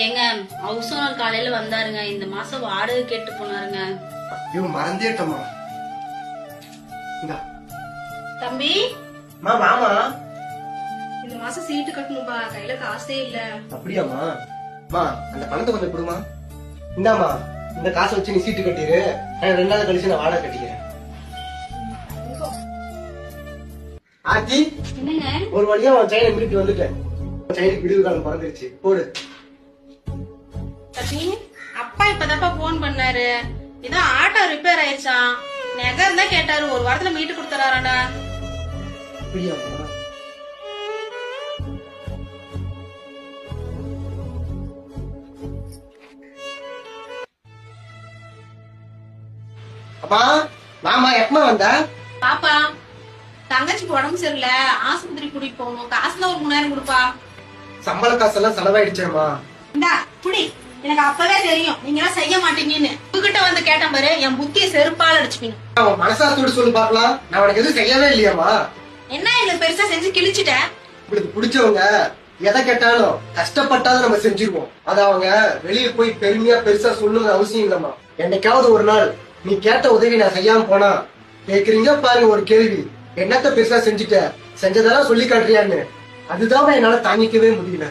ஏங்க house owner காலையில வந்தாருங்க. இந்த மாசம் வாடகை கேட்டு போனாருங்க. ஐயோ மறந்தேட்டமா. தம்பி மாமா இந்த மாசம் சீட்டு கட்டணும்பா, கையில காசே இல்ல. அப்படியாமா? அந்த பணத்தை கொஞ்சம் கொடுமா. இந்தாமா, இந்த காசை வச்சு நீ சீட்டு கட்டிடு. 2 நாள் கழிச்சு நான் வாடகை கட்டிக்கிறேன். ஆச்சி என்னங்க? ஒரு வழியா உன் சைனை மீட்டு வந்துட்டேன். சைனுக்கு விடுவு காலம் பிறந்துருச்சு. போடு. தம்பி அப்பா இப்பதாப்பா போன் பண்ணாரு. இதான் ஆட்டோ ரிப்பேர் ஆயிடுச்சான். நெகர் தான் கேட்டாரு. ஒரு வாரத்துல மீட்டு கொடுத்துறாராடா. அப்படியாமா? அப்பா மாமா எப்பமா வந்தா? பாப்பா தங்கச்சிக்கு உடம்பு சரியில்ல, ஆஸ்பத்திரி கூட்டிட்டு போகணும். காசுல ஒரு 3000 கொடுப்பா. சம்பள காசெல்லாம் செலவாயிடுச்சேம்மா. இந்தா புடி. எனக்கு அப்பவே தெரியும் நீங்க எல்லாம் செய்ய மாட்டீங்கன்னு. உங்ககிட்ட வந்து கேட்டேன் பாரு, என் புத்திய செருப்பால அடிச்சுக்கணும். அவன் மனசாரத்தோடு சொல்லு பாக்கலாம். நான் உனக்கு எதுவும் செய்யவே இல்லையாமா? என்ன எங்களுக்கு பெருசா செஞ்சு கிழிச்சிட்டேன். உங்களுக்கு பிடிச்சவங்க எதை கேட்டாலும் கஷ்டப்பட்டாலும் நம்ம செஞ்சிருவோம். அத அவங்க வெளியே போய் பெருமையா பெருசா சொல்லணுங்க அவசியம் இல்லம்மா. என்னைக்காவது ஒரு நாள் நீ கேட்ட உதவி நான் செய்யாம போனா கேக்குறீங்க பாருங்க ஒரு கேள்வி, என்னத்த பெருசா செஞ்சுட்ட, செஞ்சதெல்லாம் சொல்லி காட்டுறியான்னு. அதுதான் என்னால தாங்கிக்கவே முடியல.